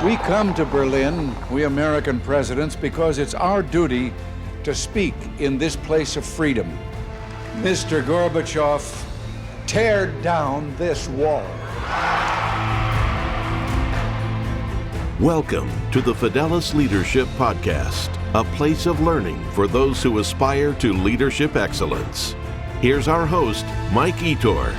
We come to Berlin, we American presidents, because it's our duty to speak in this place of freedom. Mr. Gorbachev, tear down this wall. Welcome to the Fidelis Leadership Podcast, a place of learning for those who aspire to leadership excellence. Here's our host, Mike Etor.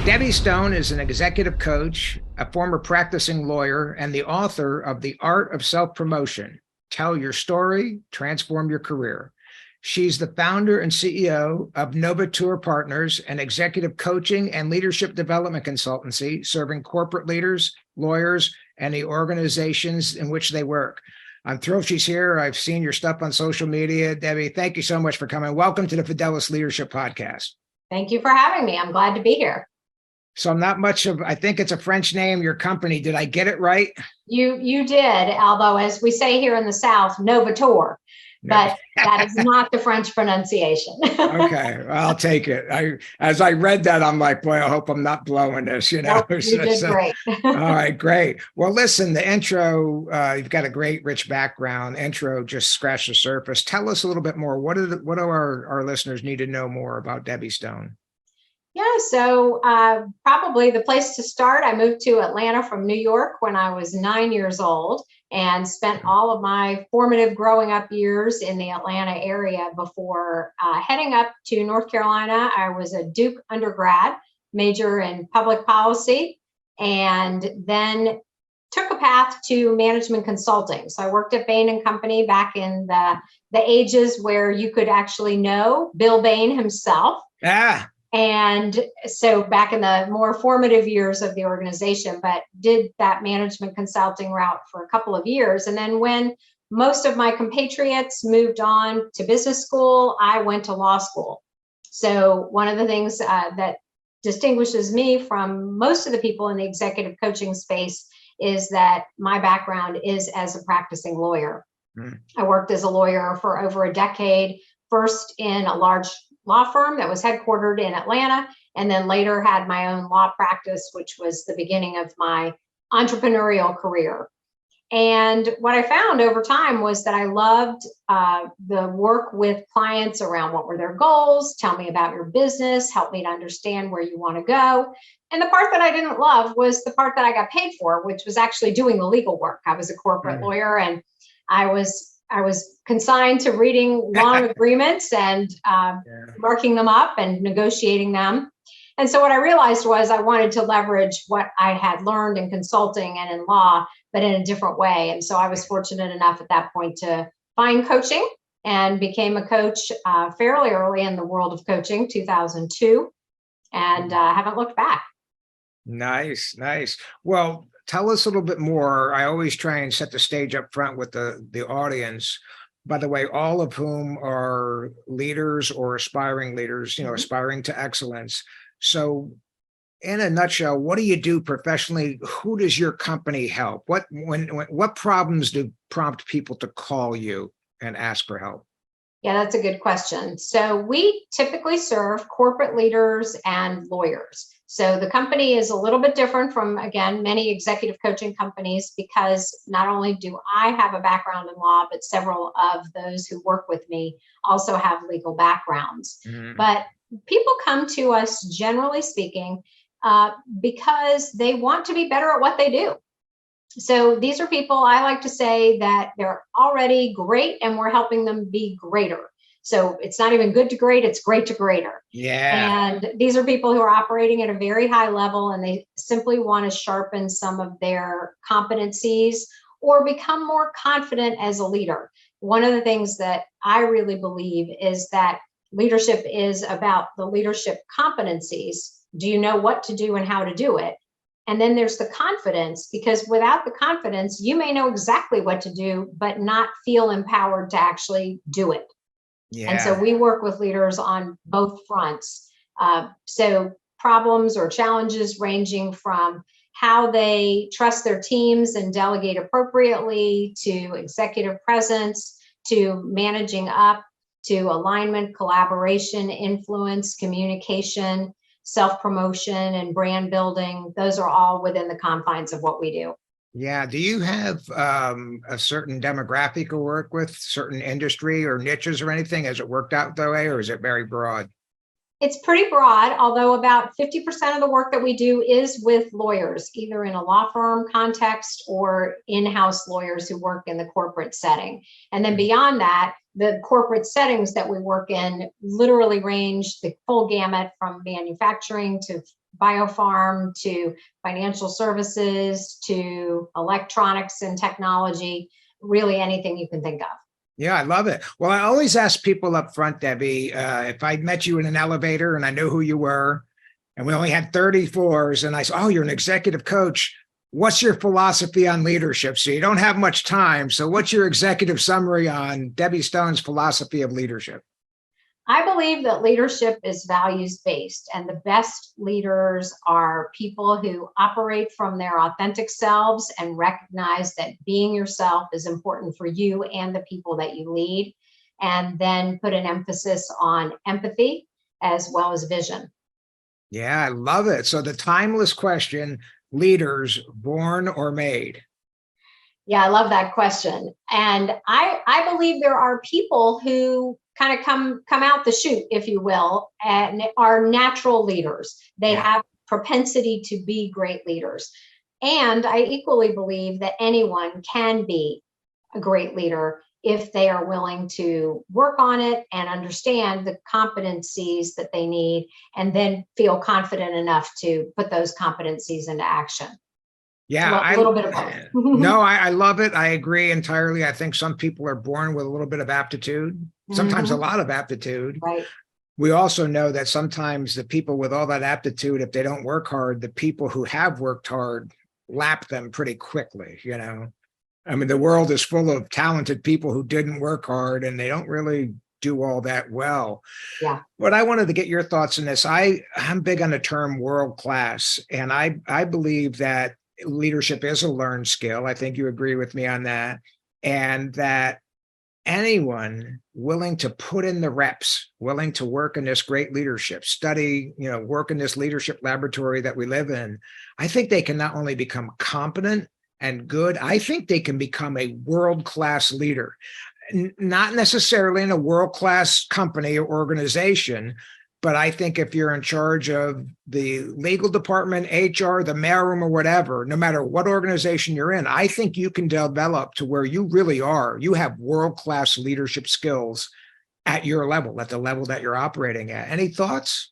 Debby Stone is an executive coach, a former practicing lawyer, and the author of The Art of Self-Promotion. Tell your story, transform your career. She's the founder and CEO of Novateur Partners, an executive coaching and leadership development consultancy serving corporate leaders, lawyers, and the organizations in which they work. I'm thrilled she's here. I've seen your stuff on social media. Debby, thank you so much for coming. Welcome to the Fidelis Leadership Podcast. Thank you for having me. I'm glad to be here. So I'm not much of, I think it's a French name, your company. Did I get it right? You did, although as we say here in the South, Novateur, but that is not the French pronunciation. Okay, I'll take it. As I read that, I'm like, boy, I hope I'm not blowing this, you know. Nope, you did great. All right, great. Well, listen, the intro, you've got a great, rich background. Intro just scratched the surface. Tell us a little bit more. What do our listeners need to know more about Debby Stone? Yeah, so probably the place to start, I moved to Atlanta from New York when I was 9 years old and spent all of my formative growing up years in the Atlanta area before heading up to North Carolina. I was a Duke undergrad, major in public policy, and then took a path to management consulting. So I worked at Bain & Company back in the ages where you could actually know Bill Bain himself. And so back in the more formative years of the organization, but did that management consulting route for a couple of years. And then when most of my compatriots moved on to business school, I went to law school. So one of the things that distinguishes me from most of the people in the executive coaching space is that my background is as a practicing lawyer. I worked as a lawyer for over a decade, first in a large law firm that was headquartered in Atlanta, and then later had my own law practice, which was the beginning of my entrepreneurial career. And what I found over time was that I loved the work with clients around what were their goals, tell me about your business, help me to understand where you want to go. And the part that I didn't love was the part that I got paid for, which was actually doing the legal work. I was a corporate lawyer, and I was consigned to reading long agreements and marking them up and negotiating them. And so what I realized was I wanted to leverage what I had learned in consulting and in law, but in a different way. And so I was fortunate enough at that point to find coaching and became a coach fairly early in the world of coaching, 2002, and haven't looked back. Nice. Well, tell us a little bit more. I always try and set the stage up front with the audience, by the way, all of whom are leaders or aspiring leaders, aspiring to excellence. So in a nutshell, what do you do professionally? Who does your company help? What problems do prompt people to call you and ask for help? Yeah, that's a good question. So we typically serve corporate leaders and lawyers. So the company is a little bit different from, again, many executive coaching companies, because not only do I have a background in law, but several of those who work with me also have legal backgrounds. But people come to us, generally speaking, because they want to be better at what they do. So these are people, I like to say, that they're already great and we're helping them be greater. So it's not even good to great, it's great to greater. Yeah. And these are people who are operating at a very high level, and they simply want to sharpen some of their competencies or become more confident as a leader. One of the things that I really believe is that leadership is about the leadership competencies. Do you know what to do and how to do it? And then there's the confidence, because without the confidence, you may know exactly what to do, but not feel empowered to actually do it. Yeah. And so we work with leaders on both fronts. So problems or challenges ranging from how they trust their teams and delegate appropriately, to executive presence, to managing up, to alignment, collaboration, influence, communication, self-promotion, and brand building. Those are all within the confines of what we do. Yeah. Do you have a certain demographic you work with, certain industry or niches or anything? Has it worked out that way, or is it very broad? It's pretty broad, although about 50% of the work that we do is with lawyers, either in a law firm context or in-house lawyers who work in the corporate setting. And then beyond that, the corporate settings that we work in literally range the full gamut from manufacturing to biopharm to financial services to electronics and technology, really anything you can think of. Yeah, I love it. Well, I always ask people up front, Debbie, if I met you in an elevator and I knew who you were, and we only had 30 floors, and I said, oh, you're an executive coach. What's your philosophy on leadership? So you don't have much time. So what's your executive summary on Debbie Stone's philosophy of leadership? I believe that leadership is values-based, and the best leaders are people who operate from their authentic selves and recognize that being yourself is important for you and the people that you lead, and then put an emphasis on empathy as well as vision. Yeah, I love it. So the timeless question, leaders born or made? Yeah, I love that question. And I believe there are people who kind of come out the chute, if you will, and are natural leaders. They have propensity to be great leaders. And I equally believe that anyone can be a great leader if they are willing to work on it and understand the competencies that they need, and then feel confident enough to put those competencies into action. Yeah, A little bit of both. No, I love it. I agree entirely. I think some people are born with a little bit of aptitude, sometimes a lot of aptitude. Right. We also know that sometimes the people with all that aptitude, if they don't work hard, the people who have worked hard lap them pretty quickly, you know. I mean, the world is full of talented people who didn't work hard and they don't really do all that well. Yeah. But I wanted to get your thoughts on this. I'm big on the term world class, and I believe that leadership is a learned skill. I think you agree with me on that. And that anyone willing to put in the reps, willing to work in this great leadership, study, work in this leadership laboratory that we live in, I think they can not only become competent and good, I think they can become a world-class leader. Not necessarily in a world-class company or organization, but I think if you're in charge of the legal department, HR, the mailroom, or whatever, no matter what organization you're in, I think you can develop to where you really are. You have world-class leadership skills at your level, at the level that you're operating at. Any thoughts?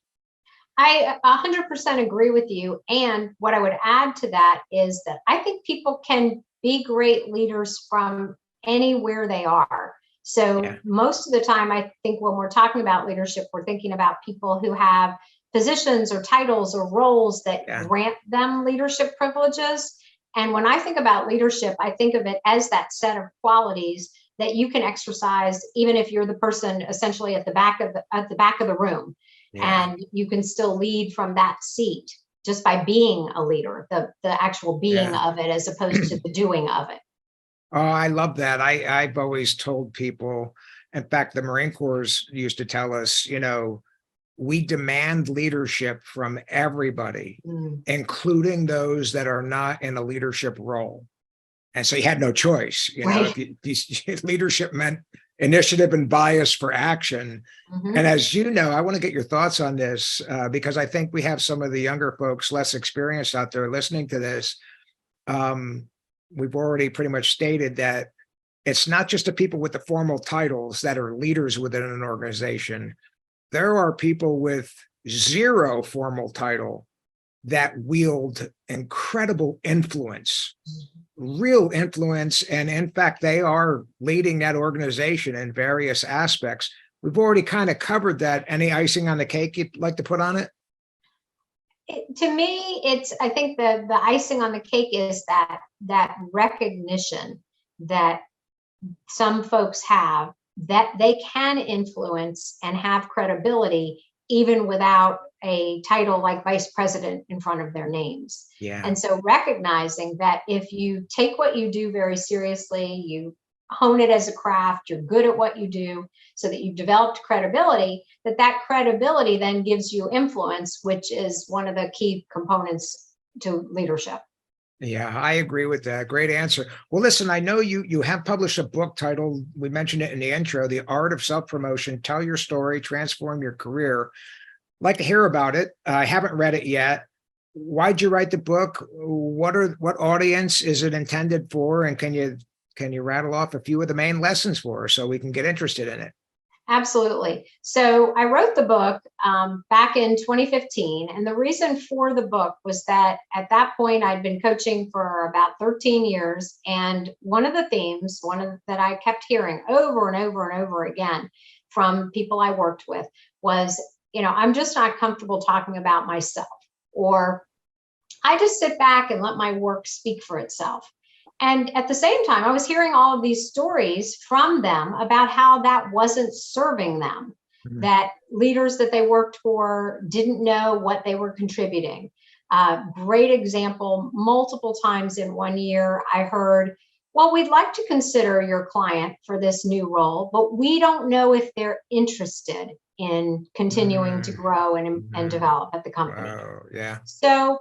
I 100% agree with you. And what I would add to that is that I think people can be great leaders from anywhere they are. So most of the time, I think when we're talking about leadership, we're thinking about people who have positions or titles or roles that grant them leadership privileges. And when I think about leadership, I think of it as that set of qualities that you can exercise, even if you're the person essentially at the back of the room, and you can still lead from that seat just by being a leader, the actual being of it, as opposed to the doing of it. Oh, I love that. I've always told people, in fact, the Marine Corps used to tell us, we demand leadership from everybody, including those that are not in a leadership role. And so you had no choice. If leadership meant initiative and bias for action. And as you know, I want to get your thoughts on this because I think we have some of the younger folks less experienced out there listening to this. We've already pretty much stated that it's not just the people with the formal titles that are leaders within an organization. There are people with zero formal title that wield incredible influence, real influence. And in fact, they are leading that organization in various aspects. We've already kind of covered that. Any icing on the cake you'd like to put on it? To me, I think the icing on the cake is that recognition that some folks have, that they can influence and have credibility even without a title like vice president in front of their names. And so recognizing that if you take what you do very seriously, you hone it as a craft, you're good at what you do, so that you've developed credibility, that credibility then gives you influence, which is one of the key components to leadership. Yeah, I agree with that. Great answer. Well, listen, I know you have published a book titled, we mentioned it in the intro, The Art of Self-Promotion, Tell Your Story, Transform Your Career. I'd like to hear about it. I haven't read it yet. Why'd you write the book? What audience is it intended for? And can you rattle off a few of the main lessons for us so we can get interested in it? Absolutely. So I wrote the book back in 2015. And the reason for the book was that at that point, I'd been coaching for about 13 years. And one of the themes, that I kept hearing over and over and over again from people I worked with was, I'm just not comfortable talking about myself, or I just sit back and let my work speak for itself. And at the same time, I was hearing all of these stories from them about how that wasn't serving them, that leaders that they worked for didn't know what they were contributing. Great example, multiple times in one year, I heard, well, we'd like to consider your client for this new role, but we don't know if they're interested in continuing to grow and develop at the company. Oh, yeah. So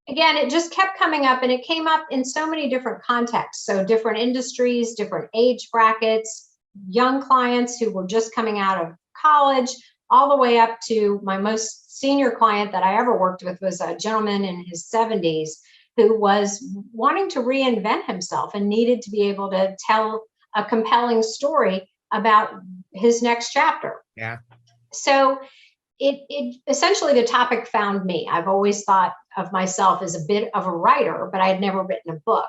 again, it just kept coming up, and it came up in so many different contexts. So different industries, different age brackets, young clients who were just coming out of college, all the way up to my most senior client that I ever worked with was a gentleman in his 70s who was wanting to reinvent himself and needed to be able to tell a compelling story about his next chapter. Yeah. So it essentially, the topic found me. I've always thought of myself as a bit of a writer, but I had never written a book.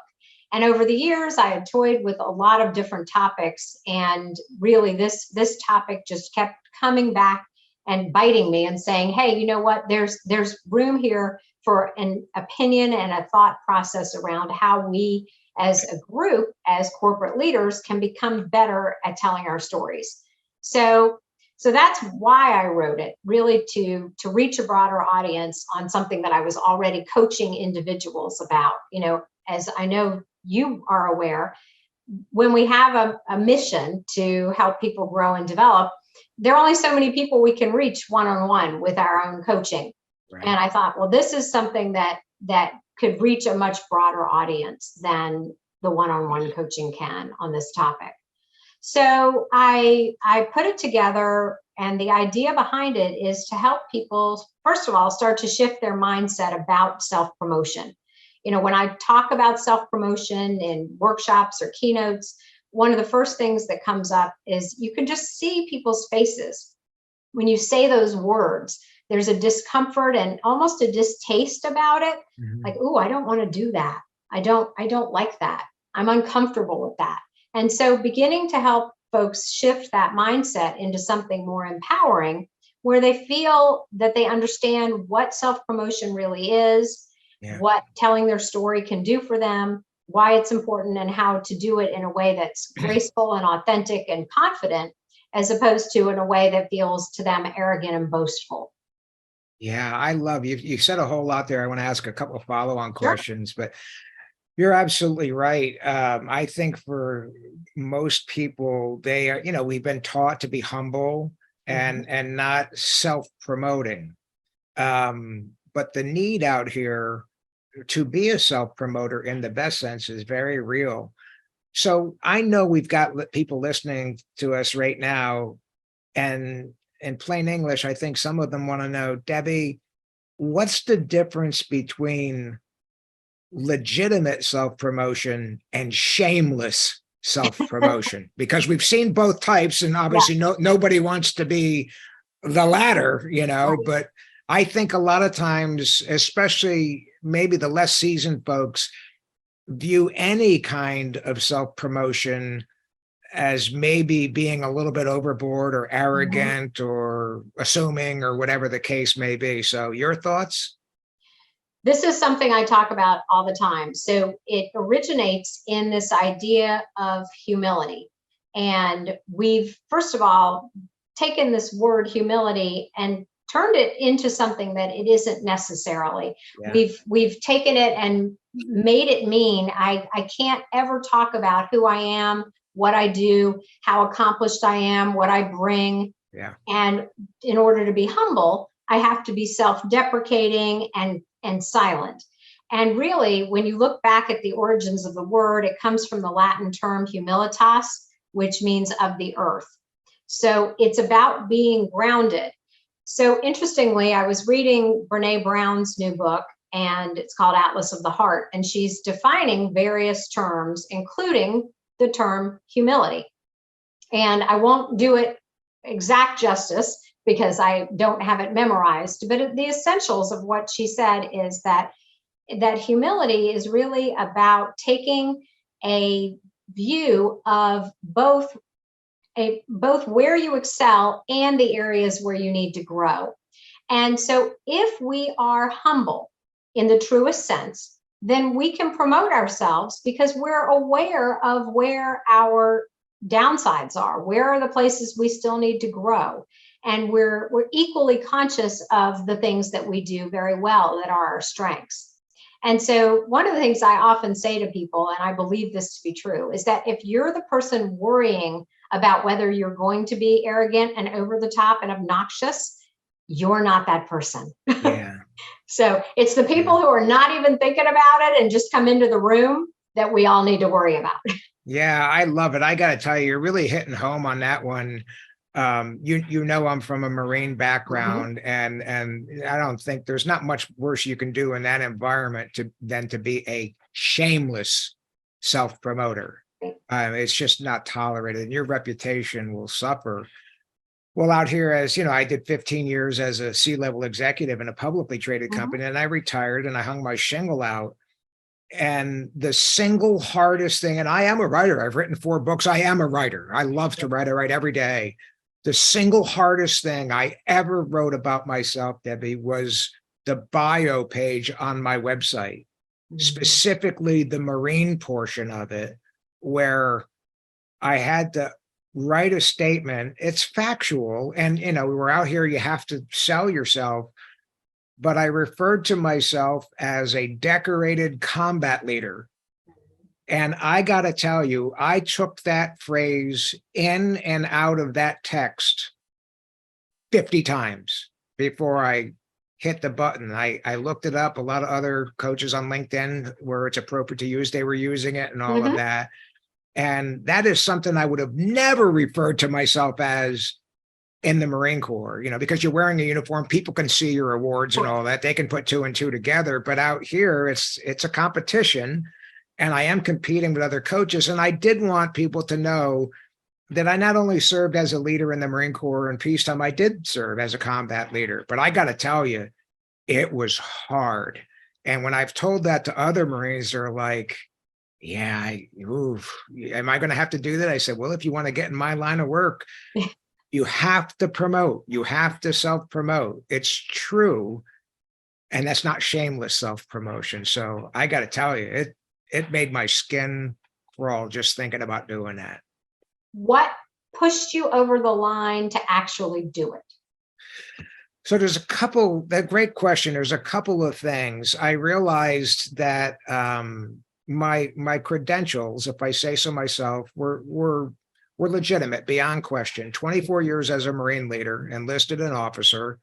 And over the years, I had toyed with a lot of different topics. And really, this topic just kept coming back and biting me and saying, hey, you know what? There's room here for an opinion and a thought process around how we as a group, as corporate leaders, can become better at telling our stories. So that's why I wrote it, really to reach a broader audience on something that I was already coaching individuals about. As I know you are aware, when we have a mission to help people grow and develop, there are only so many people we can reach one-on-one with our own coaching. Right. And I thought, well, this is something that could reach a much broader audience than the one-on-one coaching can on this topic. So I put it together, and the idea behind it is to help people, first of all, start to shift their mindset about self-promotion. When I talk about self-promotion in workshops or keynotes, one of the first things that comes up is you can just see people's faces. When you say those words, there's a discomfort and almost a distaste about it. Mm-hmm. Like, oh, I don't want to do that. I don't like that. I'm uncomfortable with that. And so beginning to help folks shift that mindset into something more empowering, where they feel that they understand what self-promotion really is, what telling their story can do for them, why it's important, and how to do it in a way that's graceful and authentic and confident, as opposed to in a way that feels to them arrogant and boastful. Yeah, I love you. You said a whole lot there. I want to ask a couple of follow-on questions, but you're absolutely right. I think for most people, they are, we've been taught to be humble and not self-promoting. But the need out here to be a self-promoter in the best sense is very real. So I know we've got people listening to us right now, and in plain English, I think some of them want to know, Debbie, what's the difference between legitimate self-promotion and shameless self-promotion? Because we've seen both types, and obviously nobody wants to be the latter, right. But I think a lot of times, especially maybe the less seasoned folks, view any kind of self-promotion as maybe being a little bit overboard or arrogant or assuming, or whatever the case may be. So your thoughts? This is something I talk about all the time. So it originates in this idea of humility. And we've, first of all, taken this word humility and turned it into something that it isn't necessarily. Yeah. We've taken it and made it mean I can't ever talk about who I am, what I do, how accomplished I am, what I bring. Yeah. And in order to be humble, I have to be self-deprecating and silent. And really, when you look back at the origins of the word, it comes from the Latin term humilitas, which means of the earth. So it's about being grounded. So interestingly, I was reading Brene Brown's new book, and it's called Atlas of the Heart, and she's defining various terms, including the term humility. And I won't do it exact justice because I don't have it memorized, but the essentials of what she said is that humility is really about taking a view of both where you excel and the areas where you need to grow. And so if we are humble in the truest sense, then we can promote ourselves because we're aware of where our downsides are, where are the places we still need to grow. And we're equally conscious of the things that we do very well that are our strengths. And so one of the things I often say to people, and I believe this to be true, is that if you're the person worrying about whether you're going to be arrogant and over the top and obnoxious, you're not that person. Yeah. So it's the people who are not even thinking about it and just come into the room that we all need to worry about. Yeah, I love it. I got to tell you, you're really hitting home on that one. You know, I'm from a Marine background, and I don't think there's not much worse you can do in that environment than to be a shameless self-promoter. It's just not tolerated, and your reputation will suffer. Well, out here, as you know, I did 15 years as a C-level executive in a publicly traded company, and I retired and I hung my shingle out. And the single hardest thing, and I am a writer, I've written 4 books. I am a writer. I love to write. I write every day. The single hardest thing I ever wrote about myself, Debbie, was the bio page on my website, specifically the Marine portion of it, where I had to write a statement. It's factual. And, you know, we're out here, you have to sell yourself. But I referred to myself as a decorated combat leader. And I got to tell you, I took that phrase in and out of that text 50 times before I hit the button. I looked it up. A lot of other coaches on LinkedIn where it's appropriate to use, they were using it and all of that. And that is something I would have never referred to myself as in the Marine Corps, you know, because you're wearing a uniform, people can see your awards and all that. They can put 2 and 2 together. But out here, it's a competition, and I am competing with other coaches. And I did want people to know that I not only served as a leader in the Marine Corps in peacetime, I did serve as a combat leader. But I got to tell you, it was hard. And when I've told that to other Marines, they're like, yeah, am I going to have to do that? I said, well, if you want to get in my line of work, you have to promote. You have to self-promote. It's true. And that's not shameless self-promotion. So I got to tell you, it made my skin crawl just thinking about doing that. What pushed you over the line to actually do it? So there's that great question. There's a couple of things. I realized that my credentials, if I say so myself, were legitimate beyond question. 24 years as a Marine leader, enlisted an officer,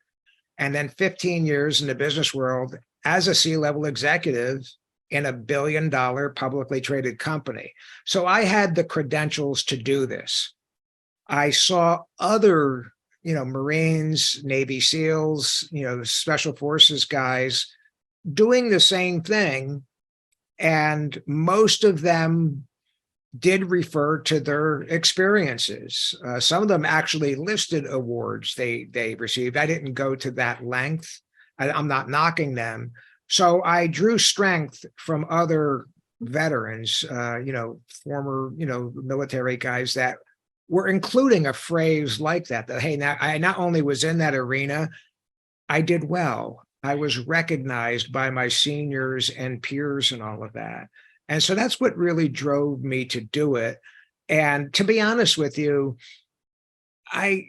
and then 15 years in the business world as a C-level executive in $1 billion publicly traded company. So I had the credentials to do this. I saw other, Marines, Navy SEALs, Special Forces guys doing the same thing. And most of them did refer to their experiences. Some of them actually listed awards they received. I didn't go to that length. I'm not knocking them. So I drew strength from other veterans, former, military guys that were including a phrase like that, hey, now I not only was in that arena, I did well. I was recognized by my seniors and peers and all of that. And so that's what really drove me to do it. And to be honest with you, I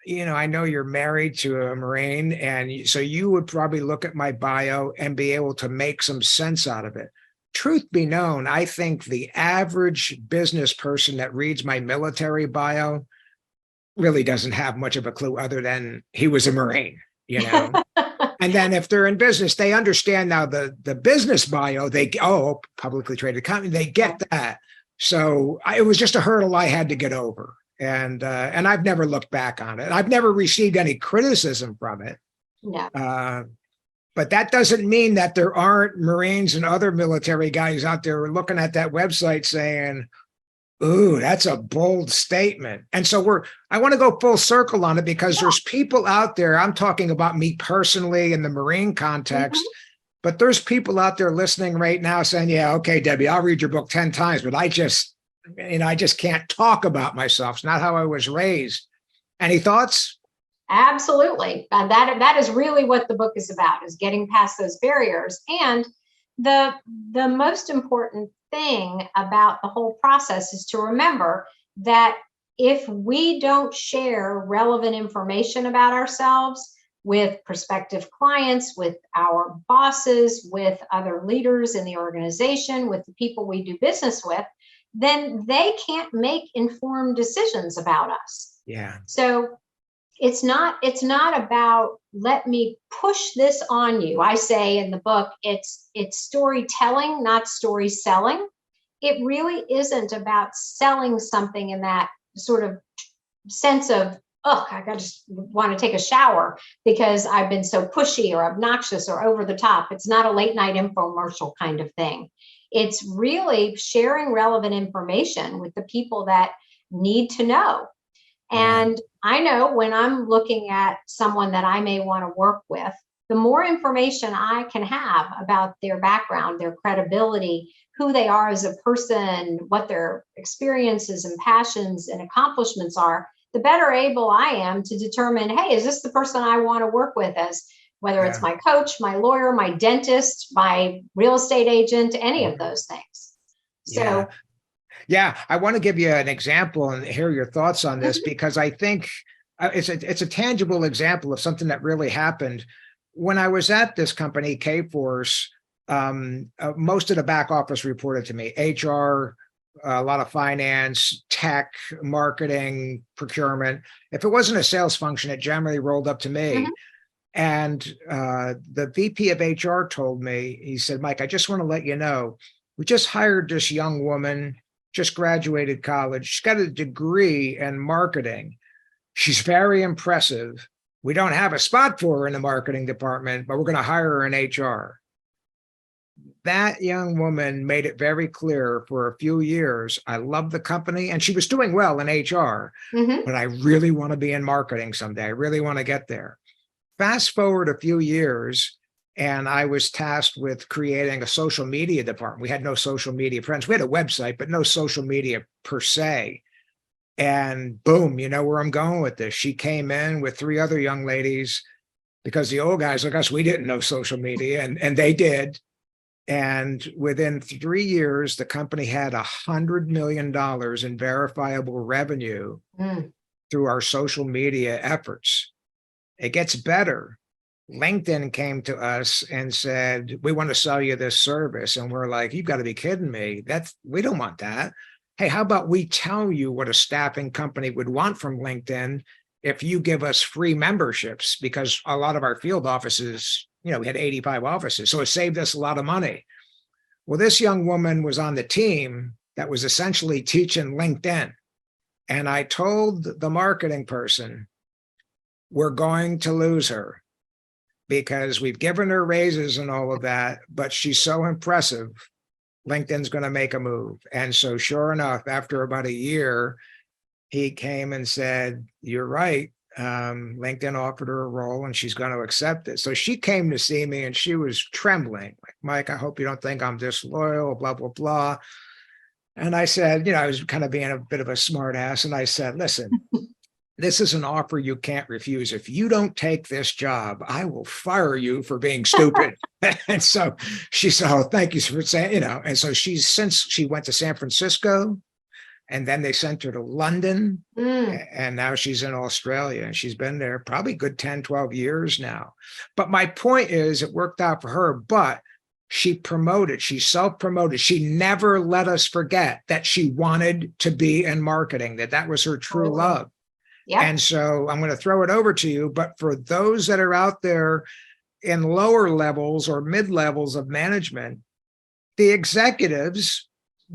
know you're married to a Marine, and so you would probably look at my bio and be able to make some sense out of it. Truth be known, I think the average business person that reads my military bio really doesn't have much of a clue other than he was a Marine, And then if they're in business, they understand now the business bio, publicly traded company, they get that. So it was just a hurdle I had to get over. And I've never looked back on it. I've never received any criticism from it. No. But that doesn't mean that there aren't Marines and other military guys out there looking at that website saying, ooh, that's a bold statement. And so I want to go full circle on it because there's people out there, I'm talking about me personally in the Marine context, but there's people out there listening right now saying, yeah, okay, Debbie, I'll read your book 10 times, but I just can't talk about myself. It's not how I was raised. Any thoughts? Absolutely. That is really what the book is about, is getting past those barriers. And the most important thing about the whole process is to remember that if we don't share relevant information about ourselves with prospective clients, with our bosses, with other leaders in the organization, with the people we do business with, then they can't make informed decisions about us. Yeah. So it's not about, let me push this on you. I say in the book, it's storytelling, not story selling. It really isn't about selling something in that sort of sense of, oh, I just want to take a shower because I've been so pushy or obnoxious or over the top. It's not a late night infomercial kind of thing. It's really sharing relevant information with the people that need to know. And I know when I'm looking at someone that I may want to work with, the more information I can have about their background, their credibility, who they are as a person, what their experiences and passions and accomplishments are, the better able I am to determine, hey, is this the person I want to work with, as whether it's my coach, my lawyer, my dentist, my real estate agent, any of those things. So yeah, I want to give you an example and hear your thoughts on this, because I think it's a tangible example of something that really happened. When I was at this company, K-Force, most of the back office reported to me, HR, a lot of finance, tech, marketing, procurement. If it wasn't a sales function, it generally rolled up to me. And the VP of HR told me, he said, Mike, I just want to let you know, we just hired this young woman, just graduated college. She's got a degree in marketing. She's very impressive. We don't have a spot for her in the marketing department, but we're going to hire her in HR. That young woman made it very clear for a few years, I love the company, and she was doing well in HR, but I really want to be in marketing someday. I really want to get there. Fast forward a few years, and I was tasked with creating a social media department. We had no social media presence. We had a website, but no social media per se. And boom, you know where I'm going with this. She came in with 3 other young ladies, because the old guys like us, we didn't know social media, and they did. And within 3 years, the company had $100 million in verifiable revenue through our social media efforts. It gets better. LinkedIn came to us and said, we want to sell you this service. And we're like, you've got to be kidding me. We don't want that. Hey, how about we tell you what a staffing company would want from LinkedIn if you give us free memberships? Because a lot of our field offices, we had 85 offices. So it saved us a lot of money. Well, this young woman was on the team that was essentially teaching LinkedIn. And I told the marketing person, we're going to lose her, because we've given her raises and all of that, but she's so impressive, LinkedIn's going to make a move. And so sure enough, after about a year, he came and said, you're right. LinkedIn offered her a role and she's going to accept it. So she came to see me and she was trembling, like, Mike, I hope you don't think I'm disloyal, blah, blah, blah. And I said, I was kind of being a bit of a smart ass. And I said, listen, this is an offer you can't refuse. If you don't take this job, I will fire you for being stupid. And so she said, oh, thank you for saying, and so since she went to San Francisco, and then they sent her to London, and now she's in Australia, and she's been there probably good 10, 12 years now. But my point is, it worked out for her, but she self-promoted. She never let us forget that she wanted to be in marketing, that was her true love. Yeah. And so I'm going to throw it over to you. But for those that are out there in lower levels or mid levels of management, the executives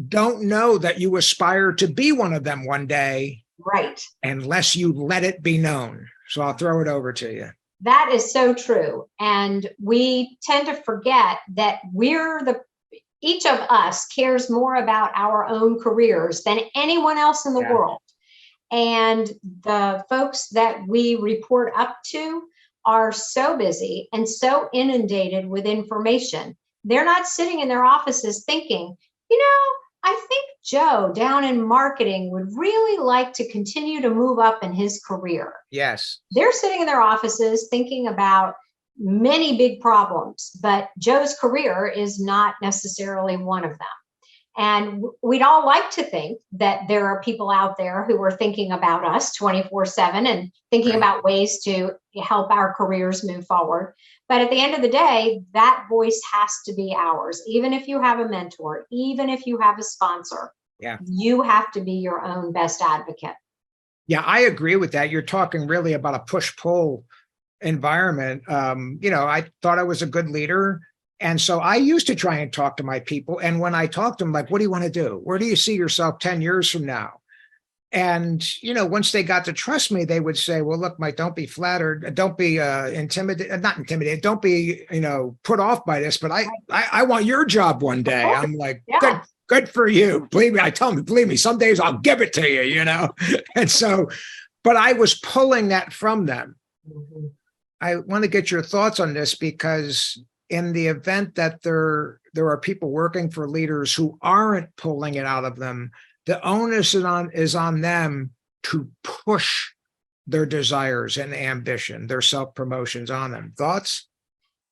don't know that you aspire to be one of them one day, Right. unless you let it be known. So I'll throw it over to you. That is so true. And we tend to forget that each of us cares more about our own careers than anyone else in the world. And the folks that we report up to are so busy and so inundated with information. They're not sitting in their offices thinking, I think Joe down in marketing would really like to continue to move up in his career. Yes. They're sitting in their offices thinking about many big problems, but Joe's career is not necessarily one of them. And we'd all like to think that there are people out there who are thinking about us 24/7 and thinking about ways to help our careers move forward. But at the end of the day, that voice has to be ours. Even if you have a mentor, even if you have a sponsor, you have to be your own best advocate. Yeah, I agree with that. You're talking really about a push-pull environment. I thought I was a good leader. And so I used to try and talk to my people. And when I talked to them, like, what do you want to do? Where do you see yourself 10 years from now? And, once they got to trust me, they would say, well, look, Mike, don't be flattered. Don't be intimidated, not intimidated. Don't be, put off by this. But I want your job one day. I'm like, good for you. Believe me. I tell them, believe me, some days I'll give it to you, And so, but I was pulling that from them. Mm-hmm. I want to get your thoughts on this, because in the event that there are people working for leaders who aren't pulling it out of them, the onus is on them to push their desires and ambition, their self-promotions on them. Thoughts?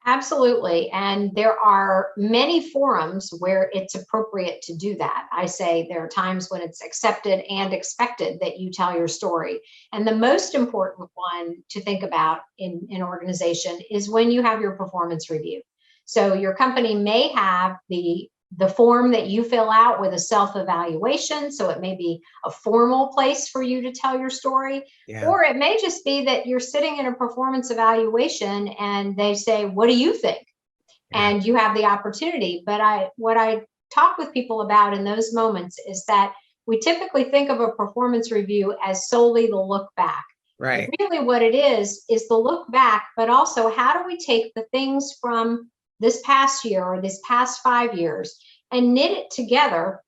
Absolutely. And there are many forums where it's appropriate to do that. I say there are times when it's accepted and expected that you tell your story. And the most important one to think about in an organization is when you have your performance review. So your company may have the form that you fill out with a self-evaluation. So it may be a formal place for you to tell your story, or it may just be that you're sitting in a performance evaluation and they say, what do you think? And you have the opportunity. But what I talk with people about in those moments is that we typically think of a performance review as solely the look back. Right. And really what it is the look back, but also how do we take the things from this past year or this past 5 years and knit it together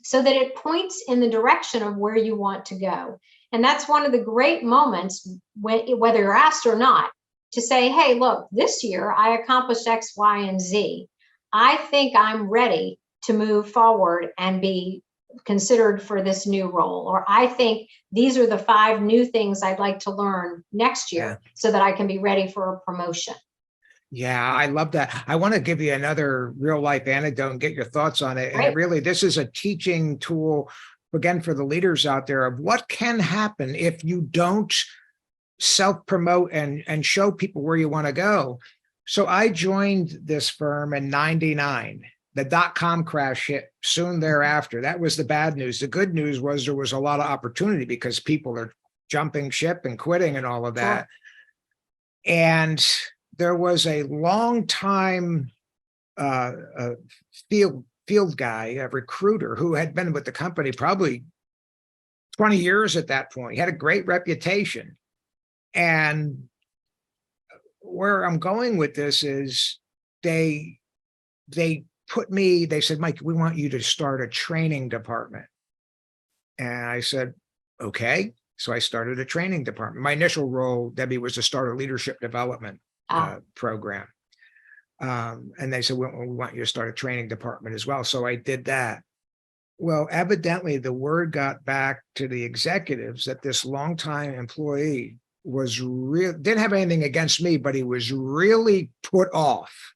so that it points in the direction of where you want to go. And that's one of the great moments, whether you're asked or not, to say, hey, look, this year I accomplished X, Y, and Z. I think I'm ready to move forward and be considered for this new role. Or I think these are the 5 new things I'd like to learn next year so that I can be ready for a promotion. Yeah, I love that. I want to give you another real life anecdote and get your thoughts on it. And really, this is a teaching tool, again, for the leaders out there, of what can happen if you don't self-promote and show people where you want to go. So I joined this firm in 99. The dot-com crash hit soon thereafter. That was the bad news. The good news was there was a lot of opportunity because people are jumping ship and quitting and all of that. And there was a long time field guy, a recruiter, who had been with the company probably 20 years at that point. He had a great reputation. And where I'm going with this is they said, Mike, we want you to start a training department. And I said, okay. So I started a training department. My initial role, Debbie, was to start a leadership development program. And they said, well, we want you to start a training department as well. So I did that. Well, evidently the word got back to the executives that this longtime employee didn't have anything against me, but he was really put off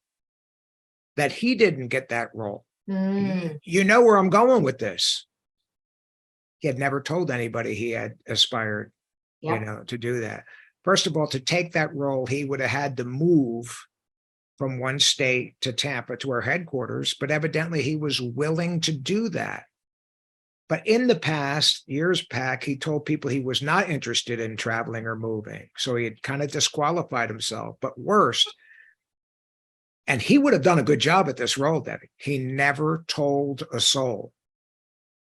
that he didn't get that role. You know where I'm going with this. He had never told anybody he had aspired, to do that. First of all, to take that role, he would have had to move from one state to Tampa to our headquarters, but evidently he was willing to do that. But in the past, years back, he told people he was not interested in traveling or moving. So he had kind of disqualified himself. But worst, And he would have done a good job at this role, Debbie. He never told a soul.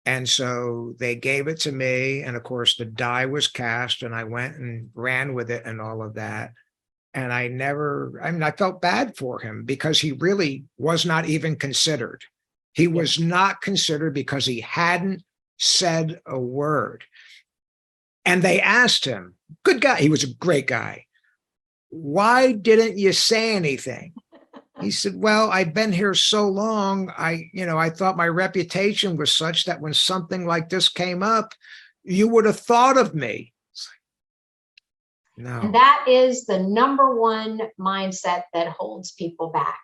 And so they gave it to me. And of course, the die was cast, and I went and ran with it and all of that. And I felt bad for him because he really was not even considered. He was not considered because he hadn't said a word. And they asked him, good guy, he was a great guy, why didn't you say anything? He said, well, I've been here so long. I thought my reputation was such that when something like this came up, you would have thought of me. No. And that is the number one mindset that holds people back.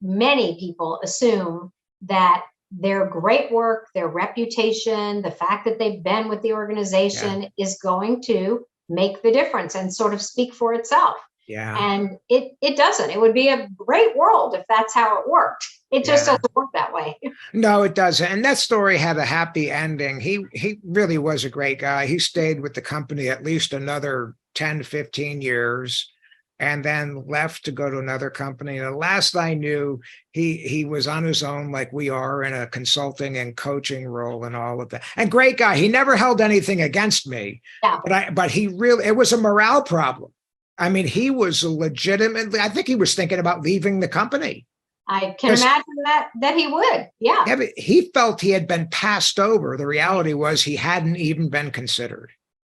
Many people assume that their great work, their reputation, the fact that they've been with the organization is going to make the difference and sort of speak for itself. Yeah. And it doesn't. It would be a great world if that's how it worked. It just doesn't work that way. No, it doesn't. And that story had a happy ending. He really was a great guy. He stayed with the company at least another 10, 15 years and then left to go to another company. And the last I knew, he was on his own like we are in a consulting and coaching role and all of that. And great guy. He never held anything against me. Yeah. But it was a morale problem. I mean, he was legitimately, I think he was thinking about leaving the company. I can imagine that he would. Yeah. But he felt he had been passed over. The reality was he hadn't even been considered.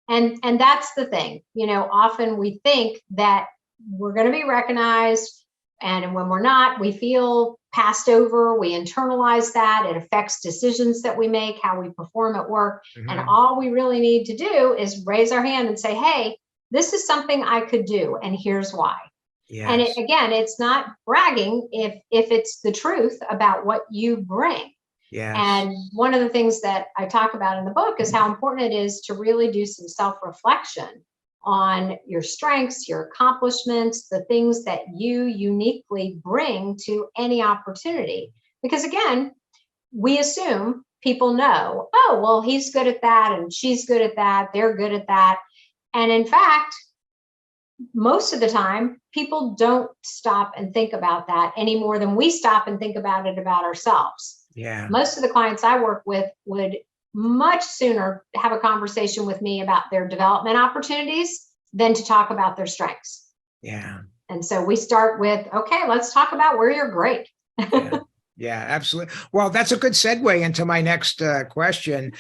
And that's the thing. Often we think that we're going to be recognized. And when we're not, we feel passed over. We internalize that. It affects decisions that we make, how we perform at work. Mm-hmm. And all we really need to do is raise our hand and say, hey, this is something I could do, and here's why. Yes. And it's not bragging if it's the truth about what you bring. Yes. And one of the things that I talk about in the book is how important it is to really do some self-reflection on your strengths, your accomplishments, the things that you uniquely bring to any opportunity. Because again, we assume people know, oh, well, he's good at that, and she's good at that, they're good at that. And in fact, most of the time, people don't stop and think about that any more than we stop and think about it about ourselves. Yeah. Most of the clients I work with would much sooner have a conversation with me about their development opportunities than to talk about their strengths. Yeah. And so we start with, okay, let's talk about where you're great. Yeah, absolutely. Well, that's a good segue into my next question.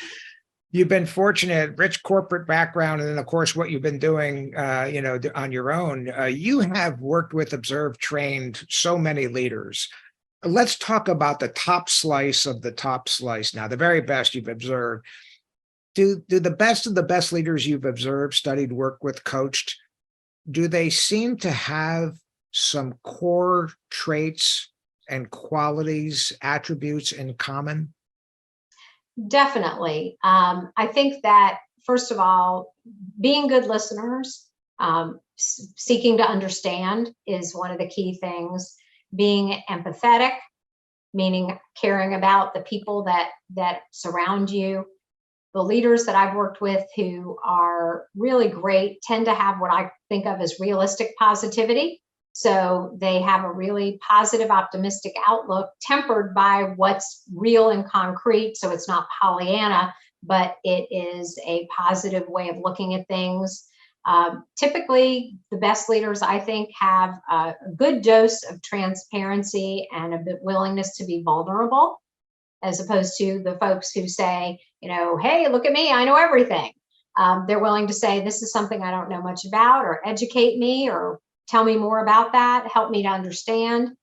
You've been fortunate, rich corporate background, and then, of course, what you've been doing, on your own. You have worked with, observed, trained so many leaders. Let's talk about the top slice of the top slice now, the very best you've observed. Do the best of the best leaders you've observed, studied, worked with, coached, do they seem to have some core traits and qualities, attributes in common? Definitely. I think that, first of all, being good listeners, seeking to understand is one of the key things. Being empathetic, meaning caring about the people that surround you. The leaders that I've worked with who are really great tend to have what I think of as realistic positivity. So they have a really positive, optimistic outlook tempered by what's real and concrete. So it's not Pollyanna, but it is a positive way of looking at things. Typically, the best leaders, I think, have a good dose of transparency and a bit willingness to be vulnerable, as opposed to the folks who say, hey, look at me, I know everything. They're willing to say, this is something I don't know much about, or educate me, or tell me more about that, help me to understand.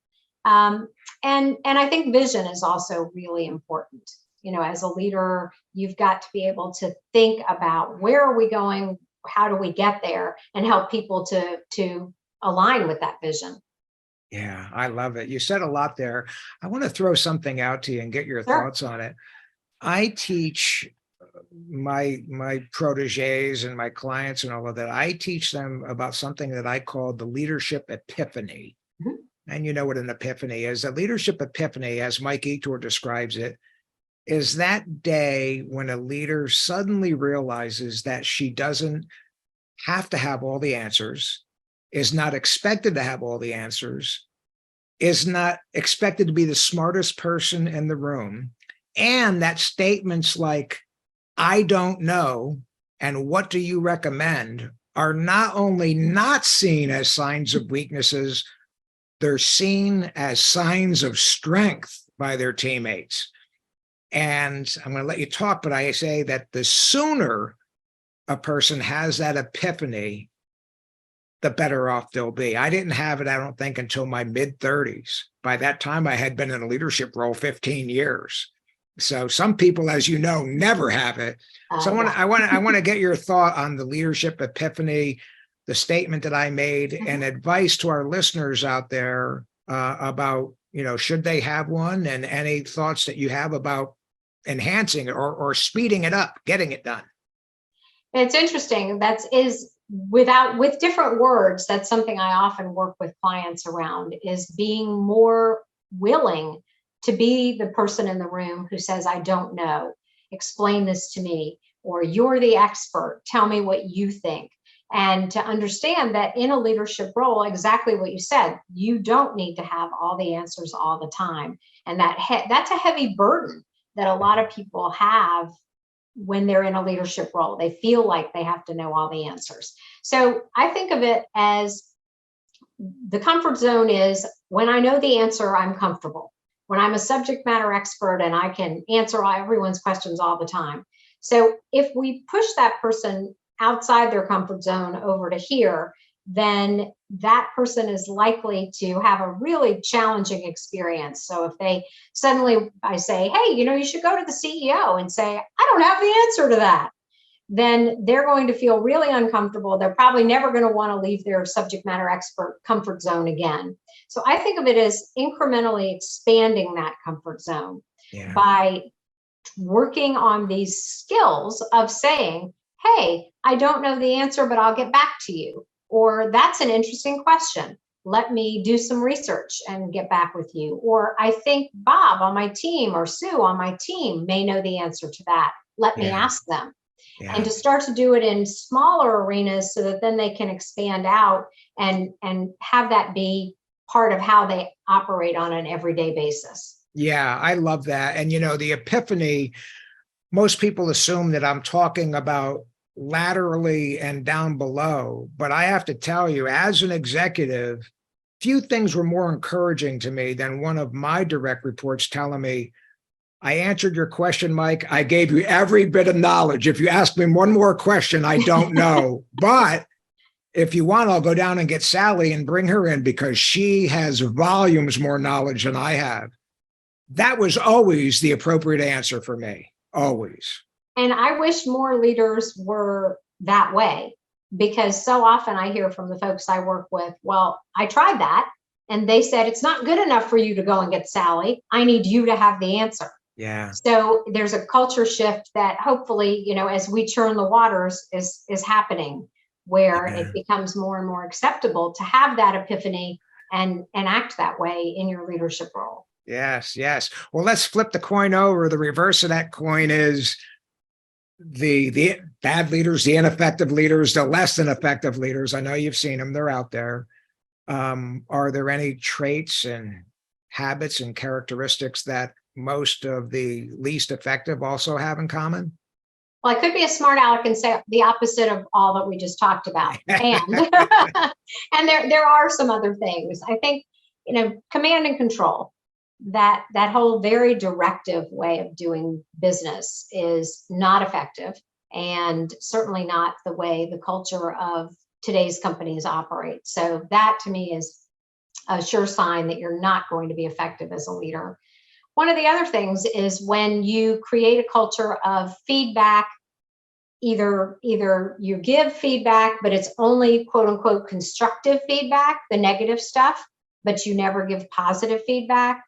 And I think vision is also really important. As a leader, you've got to be able to think about where are we going, how do we get there, and help people to align with that vision. Yeah, I love it. You said a lot there. I want to throw something out to you and get your thoughts on it. I teach my proteges and my clients and all of that. I teach them about something that I call the leadership epiphany. Mm-hmm. And you know what an epiphany is. A leadership epiphany, as Mike Etor describes it, is that day when a leader suddenly realizes that she doesn't have to have all the answers, is not expected to have all the answers, is not expected to be the smartest person in the room, and that statements like, I don't know, and what do you recommend, are not only not seen as signs of weaknesses, they're seen as signs of strength by their teammates. And I'm going to let you talk, but I say that the sooner a person has that epiphany, the better off they'll be. I didn't have it, I don't think, until my mid-30s. By that time, I had been in a leadership role 15 years. So some people, as you know, never have it. So I want to get your thought on the leadership epiphany, the statement that I made, and advice to our listeners out there about, should they have one, and any thoughts that you have about enhancing it or speeding it up, getting it done. It's interesting. With different words, that's something I often work with clients around, is being more willing to be the person in the room who says, I don't know, explain this to me, or you're the expert, tell me what you think. And to understand that in a leadership role, exactly what you said, you don't need to have all the answers all the time. And that's a heavy burden that a lot of people have when they're in a leadership role. They feel like they have to know all the answers. So I think of it as, the comfort zone is when I know the answer, I'm comfortable. When I'm a subject matter expert and I can answer everyone's questions all the time. So if we push that person outside their comfort zone over to here, then that person is likely to have a really challenging experience. So if I say, hey, you should go to the CEO and say, I don't have the answer to that, then they're going to feel really uncomfortable. They're probably never going to want to leave their subject matter expert comfort zone again. So I think of it as incrementally expanding that comfort zone by working on these skills of saying, hey, I don't know the answer, but I'll get back to you. Or that's an interesting question. Let me do some research and get back with you. Or I think Bob on my team or Sue on my team may know the answer to that. Let me ask them. And to start to do it in smaller arenas so that then they can expand out and have that be part of how they operate on an everyday basis. Yeah, I love that. And, the epiphany, most people assume that I'm talking about laterally and down below. But I have to tell you, as an executive, few things were more encouraging to me than one of my direct reports telling me, I answered your question, Mike. I gave you every bit of knowledge. If you ask me one more question, I don't know. But if you want, I'll go down and get Sally and bring her in because she has volumes more knowledge than I have. That was always the appropriate answer for me, always. And I wish more leaders were that way, because so often I hear from the folks I work with, well, I tried that and they said, it's not good enough for you to go and get Sally. I need you to have the answer. Yeah. So there's a culture shift that hopefully, as we churn the waters is happening, where it becomes more and more acceptable to have that epiphany and act that way in your leadership role. Yes, yes. Well, let's flip the coin over. The reverse of that coin is the bad leaders, the ineffective leaders, the less than effective leaders. I know you've seen them. They're out there. Are there any traits and habits and characteristics that most of the least effective also have in common? Well, I could be a smart aleck and say the opposite of all that we just talked about. And there are some other things. I think, command and control, that whole very directive way of doing business is not effective, and certainly not the way the culture of today's companies operate. So that to me is a sure sign that you're not going to be effective as a leader. One of the other things is when you create a culture of feedback, either you give feedback, but it's only quote unquote constructive feedback, the negative stuff, but you never give positive feedback.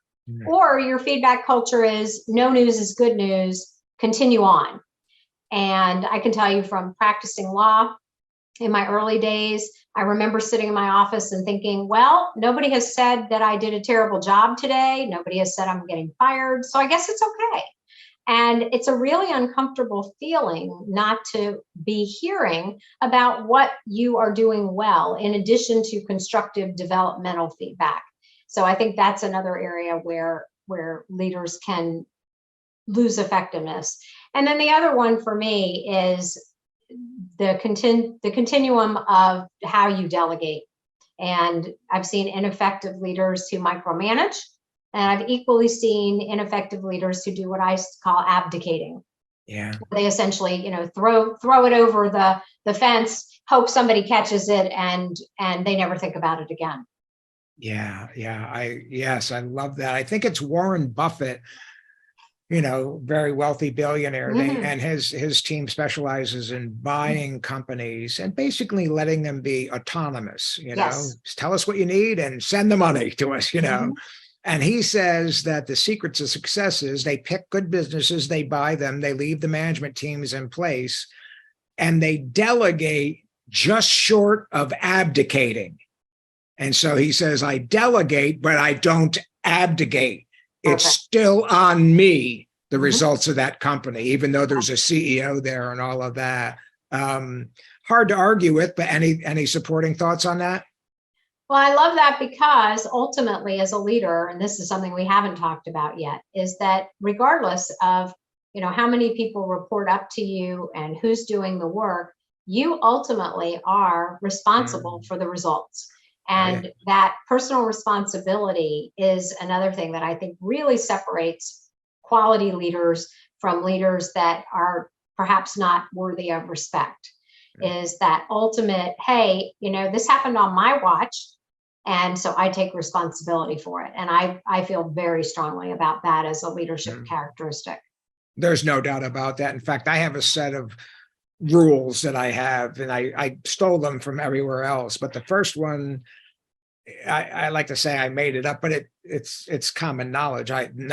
Or your feedback culture is no news is good news, continue on. And I can tell you from practicing law in my early days, I remember sitting in my office and thinking, well, nobody has said that I did a terrible job today. Nobody has said I'm getting fired. So I guess it's okay. And it's a really uncomfortable feeling not to be hearing about what you are doing well, in addition to constructive developmental feedback. So I think that's another area where leaders can lose effectiveness. And then the other one for me is the continuum of how you delegate. And I've seen ineffective leaders who micromanage, and I've equally seen ineffective leaders who do what I call abdicating. Yeah. They essentially, throw it over the fence, hope somebody catches it, and they never think about it again. Yeah. Yes, I love that. I think it's Warren Buffett, very wealthy billionaire. And his team specializes in buying companies and basically letting them be autonomous, Yes. Just tell us what you need and send the money to us, And he says that the secret to success is they pick good businesses, they buy them, they leave the management teams in place, and they delegate just short of abdicating. And so he says, I delegate, but I don't abdicate. It's still on me, the results of that company, even though there's a CEO there and all of that. Hard to argue with, but any supporting thoughts on that? Well, I love that because ultimately, as a leader, and this is something we haven't talked about yet, is that regardless of how many people report up to you and who's doing the work, you ultimately are responsible for the results. And that personal responsibility is another thing that I think really separates quality leaders from leaders that are perhaps not worthy of respect. Is that ultimate, hey, this happened on my watch, and so I take responsibility for it. And I feel very strongly about that as a leadership characteristic. There's no doubt about that. In fact, I have a set of rules that I have, and I stole them from everywhere else. But the first one, I like to say I made it up, but it's common knowledge.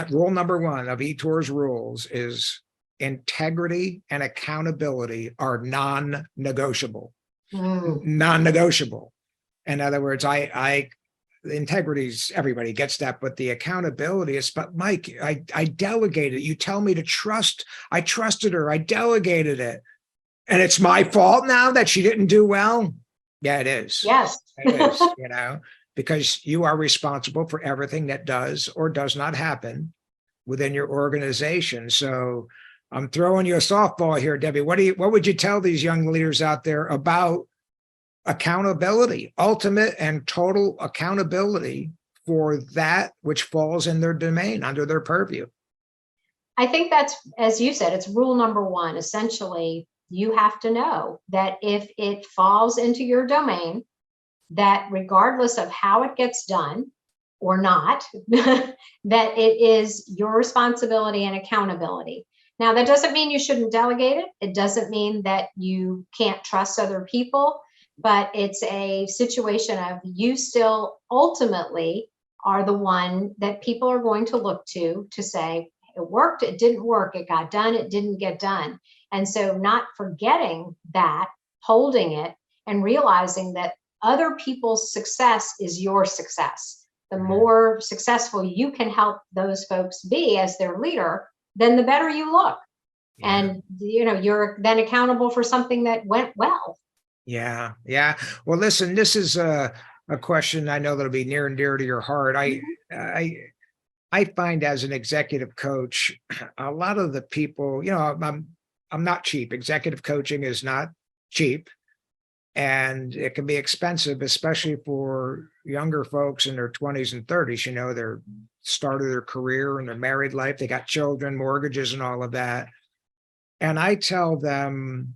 Rule number one of eTour's rules is integrity and accountability are non-negotiable. Non-negotiable. In other words, integrity's, everybody gets that, but the accountability is, but Mike, I delegated. You tell me to trust. I trusted her. I delegated it. And it's my fault now that she didn't do well. Yeah, it is. Yes. It is, because you are responsible for everything that does or does not happen within your organization. So I'm throwing you a softball here, Debbie. What would you tell these young leaders out there about accountability, ultimate and total accountability for that which falls in their domain, under their purview? I think that's, as you said, it's rule number one. Essentially, you have to know that if it falls into your domain, that regardless of how it gets done or not, that it is your responsibility and accountability. Now, that doesn't mean you shouldn't delegate it. It doesn't mean that you can't trust other people, but it's a situation of you still ultimately are the one that people are going to look to say, it worked, it didn't work, it got done, it didn't get done. And so not forgetting that, holding it, and realizing that other people's success is your success. The more successful you can help those folks be as their leader, then the better you look. And you're then accountable for something that went well. Yeah. Well, listen, this is a question I know that'll be near and dear to your heart. I find as an executive coach, a lot of the people, I'm not cheap. Executive coaching is not cheap. And it can be expensive, especially for younger folks in their 20s and 30s. They're started their career and their married life. They got children, mortgages, and all of that. And I tell them,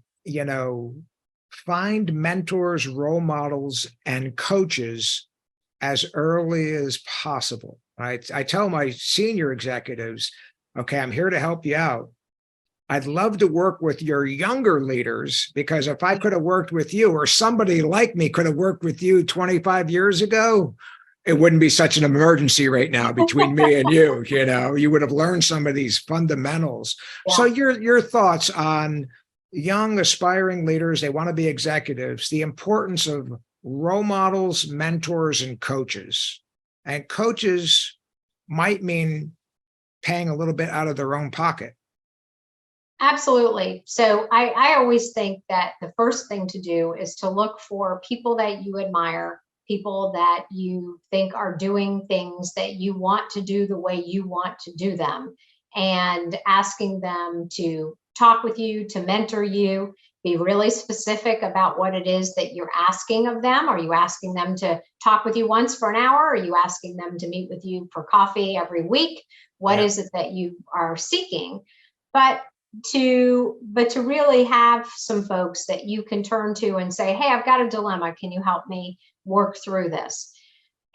find mentors, role models, and coaches as early as possible. Right? I tell my senior executives, okay, I'm here to help you out. I'd love to work with your younger leaders, because if I could have worked with you, or somebody like me could have worked with you 25 years ago, it wouldn't be such an emergency right now between me and you. You would have learned some of these fundamentals. Yeah. So your thoughts on young aspiring leaders, they want to be executives, the importance of role models, mentors, and coaches. And coaches might mean paying a little bit out of their own pocket. Absolutely. So I always think that the first thing to do is to look for people that you admire people that you think are doing things that you want to do the way you want to do them, and asking them to talk with you, to mentor you. Be really specific about what it is that you're asking of them. Are you asking them to talk with you once for an hour? Are you asking them to meet with you for coffee every week? What is it that you are seeking? But to really have some folks that you can turn to and say, hey, I've got a dilemma. Can you help me work through this?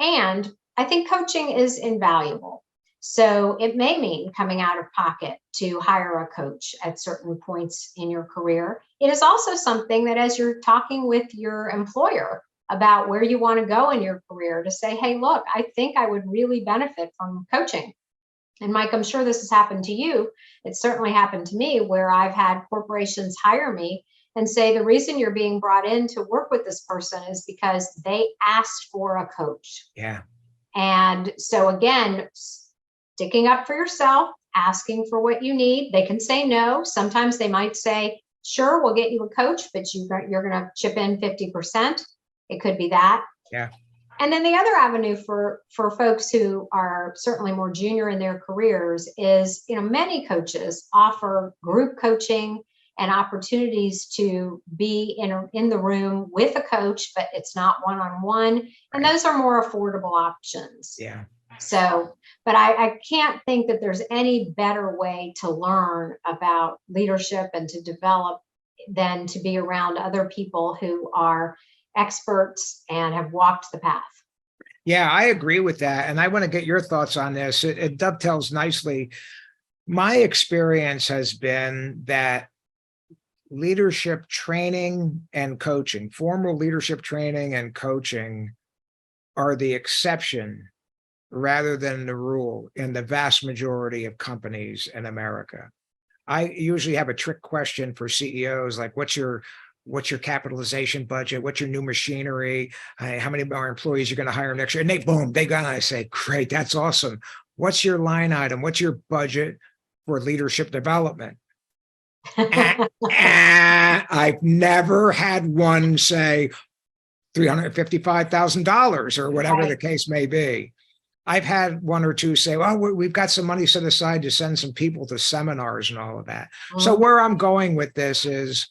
And I think coaching is invaluable. So it may mean coming out of pocket to hire a coach at certain points in your career. It is also something that, as you're talking with your employer about where you want to go in your career, to say, hey, look, I think I would really benefit from coaching. And Mike, I'm sure this has happened to you. It's certainly happened to me, where I've had corporations hire me and say, the reason you're being brought in to work with this person is because they asked for a coach. Yeah. And so again, sticking up for yourself, asking for what you need. They can say no. Sometimes they might say, sure, we'll get you a coach, but you're going to chip in 50%. It could be that. Yeah. And then the other avenue for folks who are certainly more junior in their careers is, many coaches offer group coaching and opportunities to be in the room with a coach, but it's not one-on-one. And those are more affordable options. Yeah. So, but I can't think that there's any better way to learn about leadership and to develop than to be around other people who are experts and have walked the path. Yeah, I agree with that. And I want to get your thoughts on this. It dovetails nicely. My experience has been that leadership training and coaching, formal leadership training and coaching, are the exception rather than the rule in the vast majority of companies in America. I usually have a trick question for CEOs, like, what's your capitalization budget? What's your new machinery? How many more employees you're going to hire next year? And they go, and I say, great, that's awesome. What's your line item? What's your budget for leadership development? I've never had one say $355,000 or whatever the case may be. I've had one or two say, well, we've got some money set aside to send some people to seminars and all of that. So where I'm going with this is,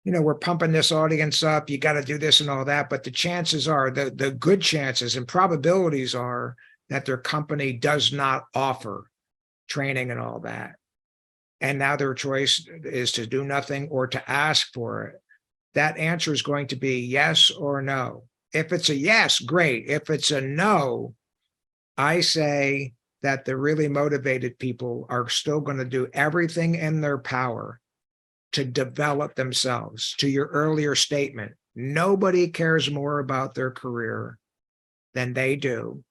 we're pumping this audience up. You got to do this and all that. But the chances are, the good chances and probabilities are that their company does not offer training and all that. And now their choice is to do nothing or to ask for it. That answer is going to be yes or no. If it's a yes, great. If it's a no, I say that the really motivated people are still going to do everything in their power to develop themselves. To your earlier statement, nobody cares more about their career than they do,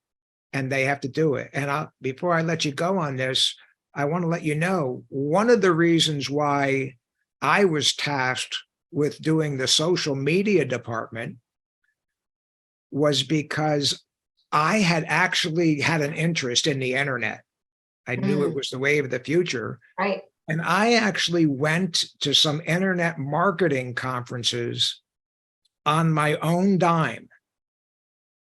and they have to do it. And before I let you go on this, I want to let you know, one of the reasons why I was tasked with doing the social media department was because I had actually had an interest in the internet. I knew it was the wave of the future. Right. And I actually went to some internet marketing conferences on my own dime.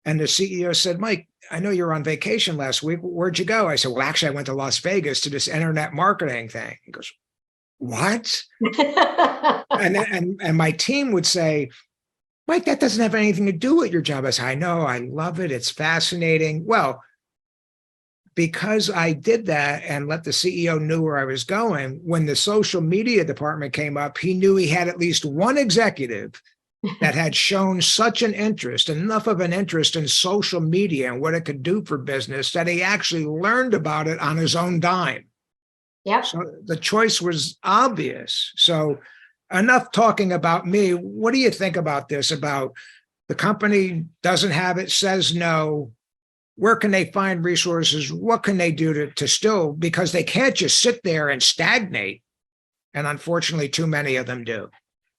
And the CEO said, Mike, I know you're on vacation last week. Where'd you go? I said, well, actually, I went to Las Vegas to this internet marketing thing. He goes, what? and my team would say, Mike, that doesn't have anything to do with your job. I said, I know, I love it. It's fascinating. Well, because I did that and let the CEO knew where I was going, when the social media department came up, he knew he had at least one executive that had shown such an interest, enough of an interest in social media and what it could do for business, that he actually learned about it on his own dime. Yeah. So the choice was obvious. So enough talking about me. What do you think about this? About the company doesn't have it, says no. Where can they find resources? What can they do to still, because they can't just sit there and stagnate. And unfortunately, too many of them do.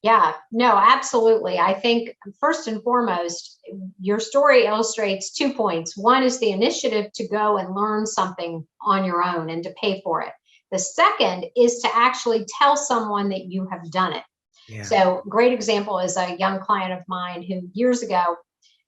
Yeah, no, absolutely. I think first and foremost, your story illustrates 2 points. One is the initiative to go and learn something on your own and to pay for it. The second is to actually tell someone that you have done it. Yeah. So great example is a young client of mine who years ago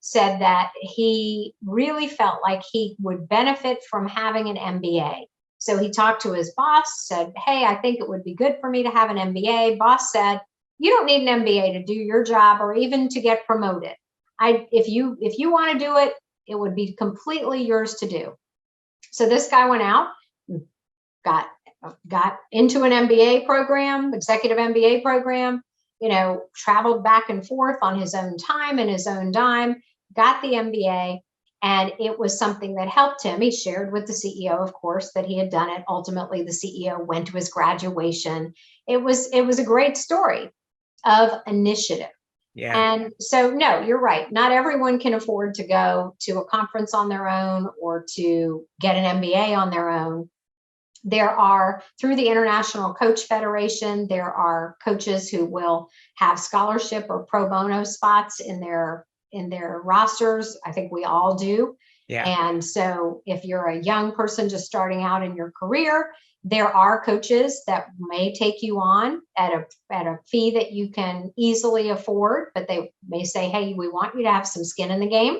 said that he really felt like he would benefit from having an MBA. So he talked to his boss, said, hey, I think it would be good for me to have an MBA. Boss said, you don't need an MBA to do your job or even to get promoted. If you want to do it, it would be completely yours to do. So this guy went out, got into an MBA program, executive MBA program, traveled back and forth on his own time and his own dime, got the MBA, and it was something that helped him. He shared with the CEO, of course, that he had done it. Ultimately, the CEO went to his graduation. It was a great story of initiative. Yeah. And so, no, you're right. Not everyone can afford to go to a conference on their own or to get an MBA on their own. There are, through the International Coach Federation, there are coaches who will have scholarship or pro bono spots in their rosters. I think we all do. Yeah. And so if you're a young person just starting out in your career, there are coaches that may take you on at a fee that you can easily afford, but they may say, hey, we want you to have some skin in the game.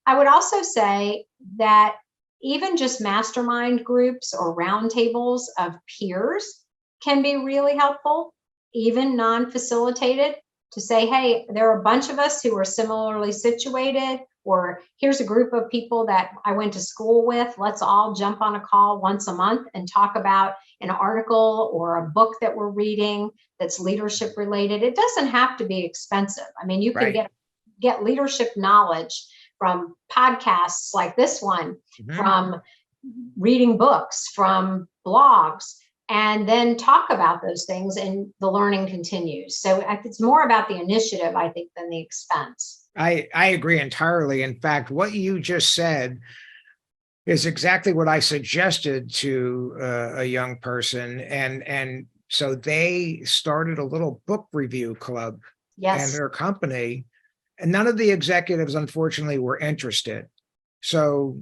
I would also say that even just mastermind groups or roundtables of peers can be really helpful, even non-facilitated, to say, hey, there are a bunch of us who are similarly situated, or here's a group of people that I went to school with. Let's all jump on a call once a month and talk about an article or a book that we're reading that's leadership related. It doesn't have to be expensive. I mean, you can get leadership knowledge from podcasts like this one, from reading books, from blogs, and then talk about those things, and the learning continues. So it's more about the initiative, I think, than the expense. I agree entirely. In fact, what you just said is exactly what I suggested to a young person. And so they started a little book review club Yes. in their company. And none of the executives, unfortunately, were interested. So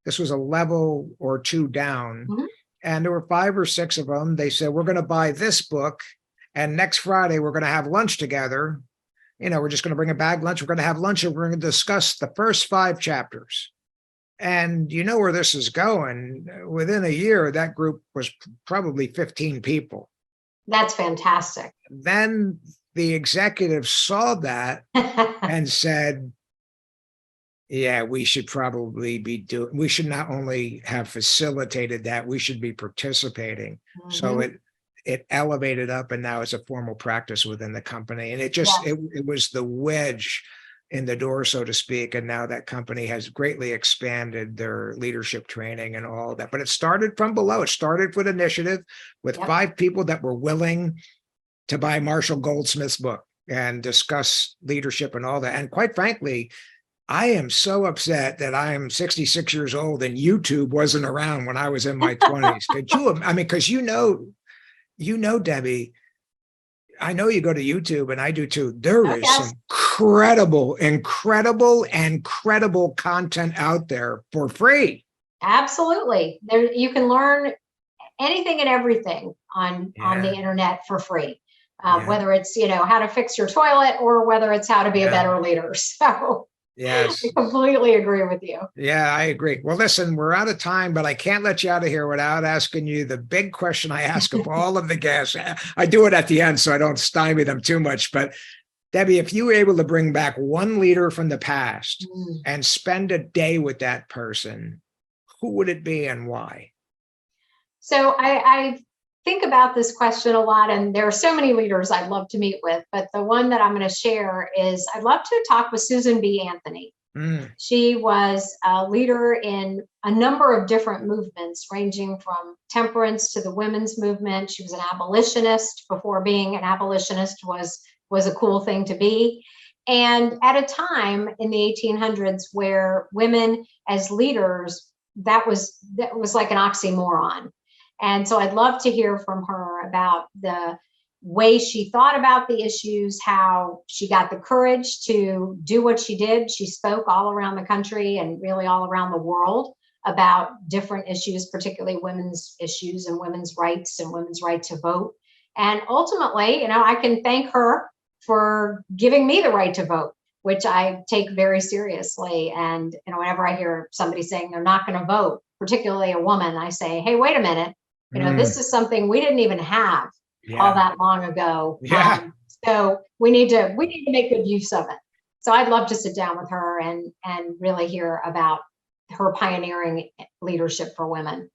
this was a level or two down. Mhm. And there were 5 or 6 of them. They said, we're going to buy this book. And next Friday, we're going to have lunch together. We're just going to bring a bag lunch. We're going to have lunch and we're going to discuss the first 5 chapters. And you know where this is going. Within a year, that group was probably 15 people. That's fantastic. Then the executive saw that and said, yeah, we should probably we should not only have facilitated that, we should be participating. Mm-hmm. So it elevated up, and now it's a formal practice within the company. And it just, it was the wedge in the door, so to speak. And now that company has greatly expanded their leadership training and all that. But it started from below. It started with initiative with 5 people that were willing to buy Marshall Goldsmith's book and discuss leadership and all that. And quite frankly, I am so upset that I am 66 years old and YouTube wasn't around when I was in my 20s. Could you? I mean, because you know, Debbie, I know you go to YouTube, and I do too. There is some incredible content out there for free. Absolutely. There, you can learn anything and everything on the internet for free. Whether it's, how to fix your toilet or whether it's how to be a better leader. So yes, I completely agree with you. Yeah, I agree. Well, listen, we're out of time, but I can't let you out of here without asking you the big question I ask of all of the guests. I do it at the end so I don't stymie them too much. But Debbie, if you were able to bring back one leader from the past and spend a day with that person, who would it be and why? So I think about this question a lot, and there are so many leaders I'd love to meet with, but the one that I'm going to share is I'd love to talk with Susan B. Anthony. She was a leader in a number of different movements, ranging from temperance to the women's movement. She was an abolitionist before being an abolitionist was a cool thing to be. And at a time in the 1800s where women as leaders, that was like an oxymoron. And so I'd love to hear from her about the way she thought about the issues, how she got the courage to do what she did. She spoke all around the country and really all around the world about different issues, particularly women's issues and women's rights and women's right to vote. And ultimately, I can thank her for giving me the right to vote, which I take very seriously. And whenever I hear somebody saying they're not going to vote, particularly a woman, I say, hey, wait a minute. This is something we didn't even have all that long ago. So we need to make good use of it. So I'd love to sit down with her and really hear about her pioneering leadership for women.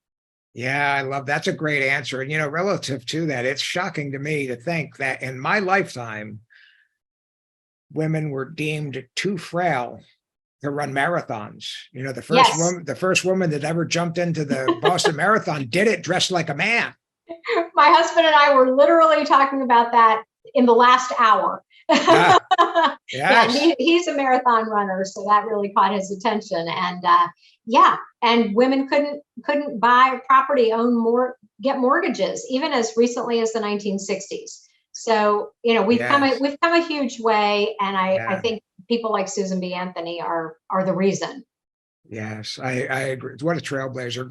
Yeah, I love that's a great answer. And relative to that, it's shocking to me to think that in my lifetime, women were deemed too frail to run marathons. The first woman that ever jumped into the Boston Marathon did it dressed like a man. My husband and I were literally talking about that in the last hour. Yes. He's a marathon runner, so that really caught his attention. And and women couldn't buy property, get mortgages, even as recently as the 1960s. So we've come a huge way, and I think people like Susan B. Anthony are the reason. Yes, I agree. What a trailblazer.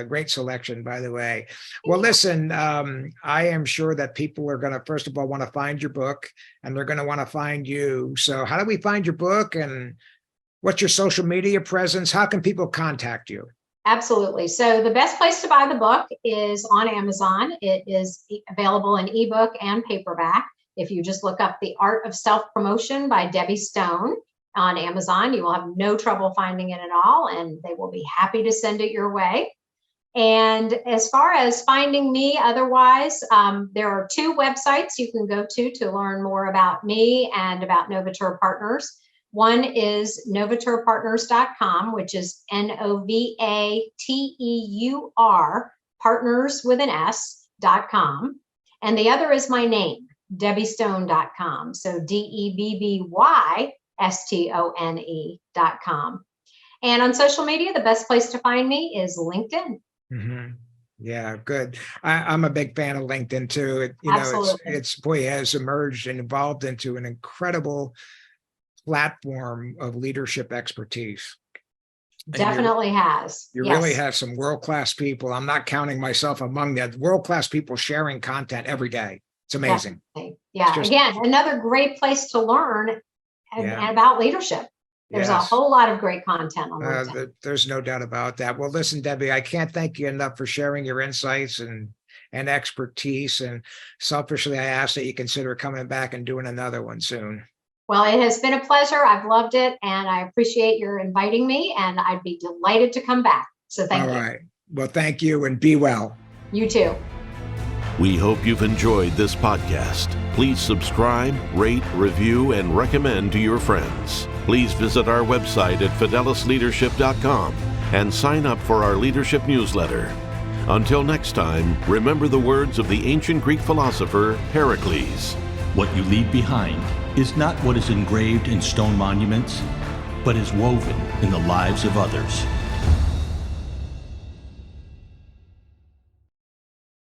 Great selection, by the way. Well, listen, I am sure that people are going to, first of all, want to find your book, and they're going to want to find you. So how do we find your book, and what's your social media presence? How can people contact you? Absolutely. So the best place to buy the book is on Amazon. It is available in ebook and paperback. If you just look up The Art of Self-Promotion by Debby Stone on Amazon, you will have no trouble finding it at all, and they will be happy to send it your way. And as far as finding me otherwise, there are 2 websites you can go to learn more about me and about Novateur Partners. One is novateurpartners.com, which is NOVATEUR, partners with an S.com. And the other is my name, debbystone.com. So DEBBYSTONE.com. And on social media, the best place to find me is LinkedIn. Mm-hmm. Yeah, good. I'm a big fan of LinkedIn too. It's has emerged and evolved into an incredible platform of leadership expertise. Definitely has. You really have some world-class people. I'm not counting myself among that. World-class people sharing content every day. It's amazing. Definitely. Yeah. Again, another great place to learn and about leadership. There's a whole lot of great content on LinkedIn. There's no doubt about that. Well, listen, Debbie, I can't thank you enough for sharing your insights and expertise. And selfishly, I ask that you consider coming back and doing another one soon. Well, it has been a pleasure. I've loved it, and I appreciate your inviting me, and I'd be delighted to come back. So thank you. All right. Well, thank you, and be well. You too. We hope you've enjoyed this podcast. Please subscribe, rate, review, and recommend to your friends. Please visit our website at fidelisleadership.com and sign up for our leadership newsletter. Until next time, remember the words of the ancient Greek philosopher Pericles. What you leave behind is not what is engraved in stone monuments, but is woven in the lives of others.